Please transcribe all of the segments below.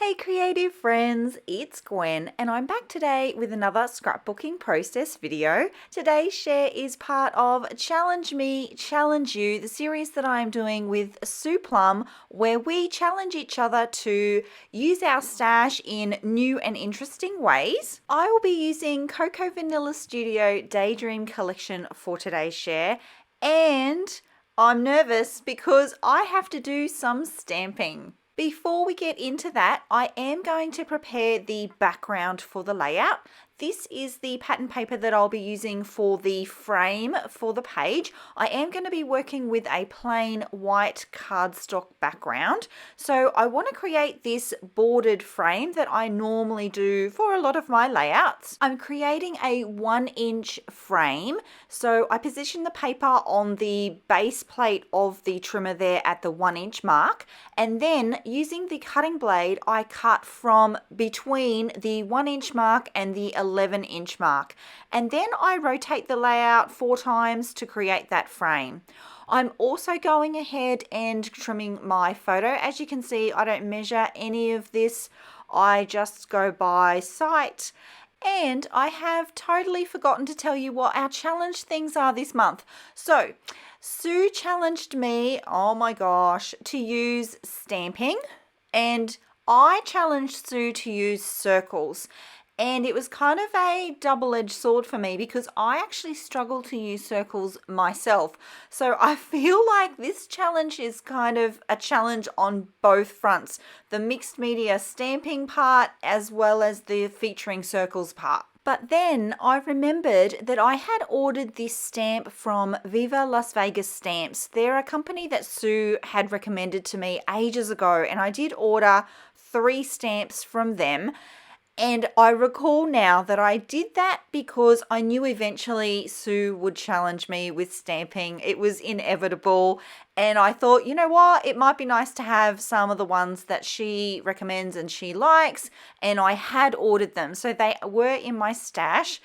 Hey creative friends, it's Gwen and I'm back today with another scrapbooking process video. Today's share is part of Challenge Me, Challenge You, the series that I am doing with Sue Plum, where we challenge each other to use our stash in new and interesting ways. I will be using Cocoa Vanilla Studio Daydream Collection for today's share, and I'm nervous because I have to do some stamping. Before we get into that, I am going to prepare the background for the layout. This is the pattern paper that I'll be using for the frame for the page. I am going to be working with a plain white cardstock background. So I want to create this bordered frame that I normally do for a lot of my layouts. I'm creating a 1-inch frame. So I position the paper on the base plate of the trimmer there at the 1-inch mark, and then using the cutting blade, I cut from between the 1-inch mark and the 11-inch mark. And then I rotate the layout 4 times to create that frame. I'm also going ahead and trimming my photo. As you can see, I don't measure any of this. I just go by sight. And I have totally forgotten to tell you what our challenge things are this month. So Sue challenged me, oh my gosh, to use stamping, and I challenged Sue to use circles. And it was kind of a double-edged sword for me because I actually struggle to use circles myself. So I feel like this challenge is kind of a challenge on both fronts. The mixed media stamping part as well as the featuring circles part. But then I remembered that I had ordered this stamp from Viva Las Vegas Stamps. They're a company that Sue had recommended to me ages ago, and I did order 3 stamps from them. And I recall now that I did that because I knew eventually Sue would challenge me with stamping. It was inevitable. And I thought, you know what? It might be nice to have some of the ones that she recommends and she likes. And I had ordered them. So they were in my stash.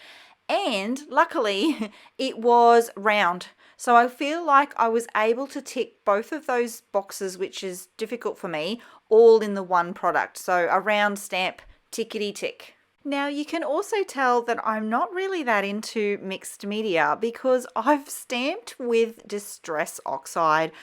And luckily, it was round. So I feel like I was able to tick both of those boxes, which is difficult for me, all in the one product. So a round stamp, tickety tick. Now you can also tell that I'm not really that into mixed media because I've stamped with Distress Oxide.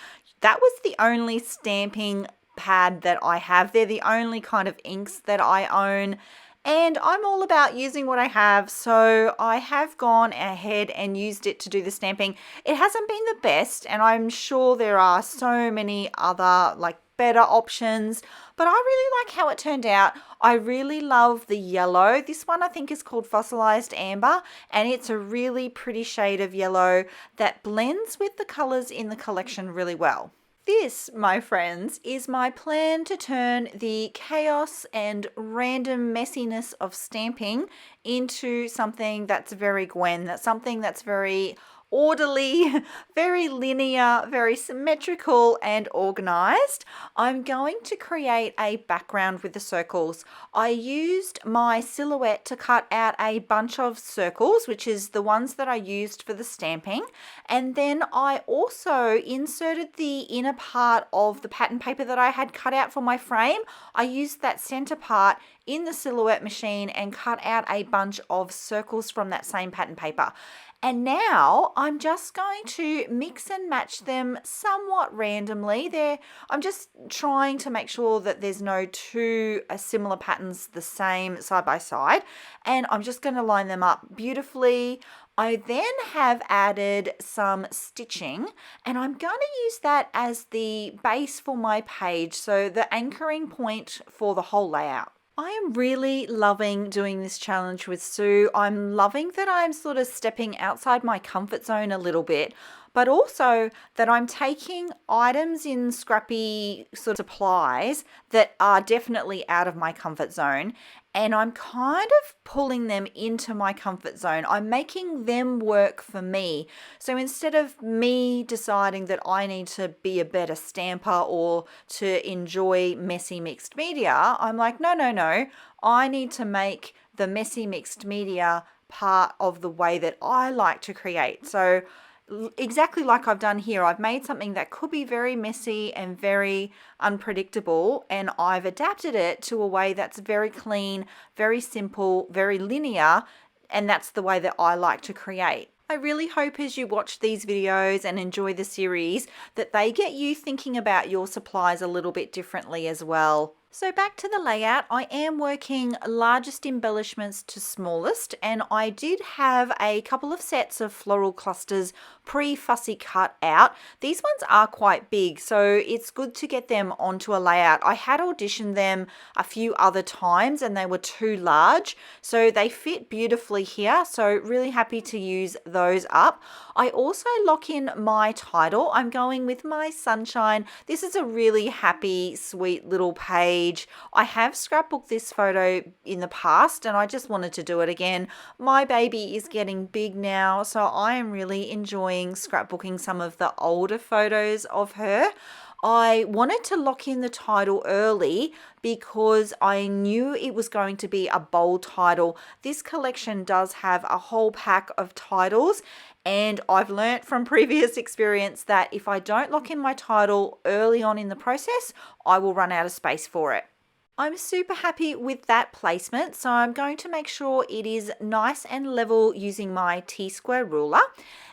That was the only stamping pad that I have. They're the only kind of inks that I own. And I'm all about using what I have, so I have gone ahead and used it to do the stamping. It hasn't been the best, and I'm sure there are so many other better options, but I really like how it turned out. I really love the yellow. This one I think is called Fossilized Amber, and it's a really pretty shade of yellow that blends with the colors in the collection really well. This, my friends, is my plan to turn the chaos and random messiness of stamping into something that's very Gwen, that's something that's very orderly, very linear, very symmetrical and organized. I'm going to create a background with the circles. I used my silhouette to cut out a bunch of circles, which is the ones that I used for the stamping. And then I also inserted the inner part of the pattern paper that I had cut out for my frame. I used that center part in the silhouette machine and cut out a bunch of circles from that same pattern paper. And now I'm just going to mix and match them somewhat randomly. I'm just trying to make sure that there's no two similar patterns the same side by side. And I'm just going to line them up beautifully. I then have added some stitching, and I'm going to use that as the base for my page, so the anchoring point for the whole layout. I am really loving doing this challenge with Sue. I'm loving that I'm sort of stepping outside my comfort zone a little bit, but also that I'm taking items in scrappy sort of supplies that are definitely out of my comfort zone, and I'm kind of pulling them into my comfort zone. I'm making them work for me. So instead of me deciding that I need to be a better stamper or to enjoy messy mixed media, I'm like, no. I need to make the messy mixed media part of the way that I like to create. So exactly like I've done here. I've made something that could be very messy and very unpredictable, and I've adapted it to a way that's very clean, very simple, very linear, and that's the way that I like to create. I really hope as you watch these videos and enjoy the series that they get you thinking about your supplies a little bit differently as well. So back to the layout, I am working largest embellishments to smallest, and I did have a couple of sets of floral clusters pre-fussy cut out. These ones are quite big, so it's good to get them onto a layout. I had auditioned them a few other times and they were too large, so they fit beautifully here, so really happy to use those up. I also lock in my title. I'm going with my sunshine. This is a really happy, sweet little page. I have scrapbooked this photo in the past and I just wanted to do it again. My baby is getting big now, so I am really enjoying scrapbooking some of the older photos of her. I wanted to lock in the title early because I knew it was going to be a bold title. This collection does have a whole pack of titles, and I've learnt from previous experience that if I don't lock in my title early on in the process, I will run out of space for it. I'm super happy with that placement, so I'm going to make sure it is nice and level using my T-square ruler.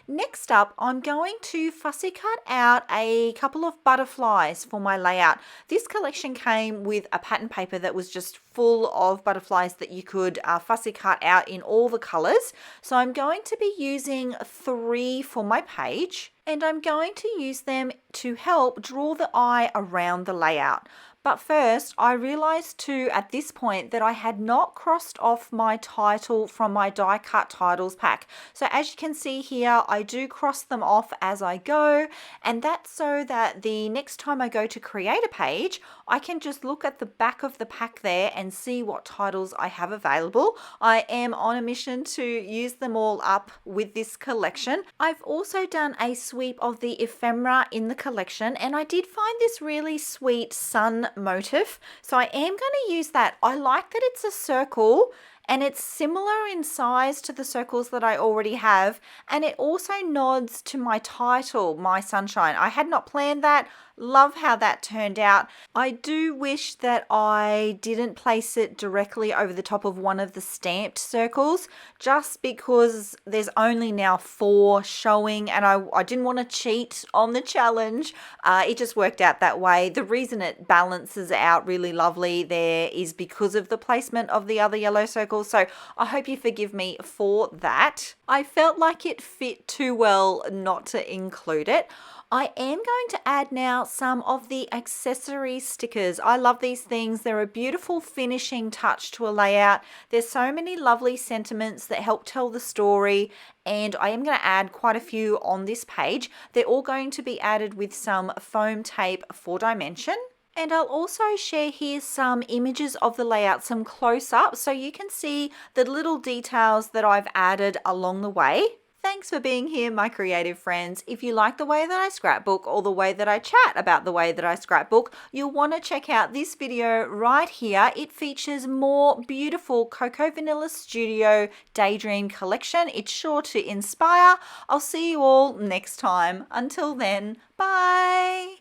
Next up, I'm going to fussy cut out a couple of butterflies for my layout. This collection came with a pattern paper that was just full of butterflies that you could fussy cut out in all the colors. So I'm going to be using 3 for my page, and I'm going to use them to help draw the eye around the layout. But first, I realized too at this point that I had not crossed off my title from my die cut titles pack. So as you can see here, I do cross them off as I go, and that's so that the next time I go to create a page, I can just look at the back of the pack there and see what titles I have available. I am on a mission to use them all up with this collection. I've also done a sweep of the ephemera in the collection, and I did find this really sweet sun motif, so I am going to use that. I like that it's a circle and it's similar in size to the circles that I already have, and it also nods to my title, My Sunshine. I had not planned that. Love how that turned out. I do wish that I didn't place it directly over the top of one of the stamped circles, just because there's only now 4 showing, and I didn't want to cheat on the challenge. It just worked out that way. The reason it balances out really lovely there is because of the placement of the other yellow circles, so I hope you forgive me for that. I felt like it fit too well not to include it. I am going to add now some of the accessory stickers. I love these things. They're a beautiful finishing touch to a layout. There's so many lovely sentiments that help tell the story, and I am going to add quite a few on this page. They're all going to be added with some foam tape for dimension. And I'll also share here some images of the layout, some close-ups, so you can see the little details that I've added along the way. Thanks for being here, my creative friends. If you like the way that I scrapbook or the way that I chat about the way that I scrapbook, you'll want to check out this video right here. It features more beautiful Coco Vanilla Studio Daydream collection. It's sure to inspire. I'll see you all next time. Until then, bye.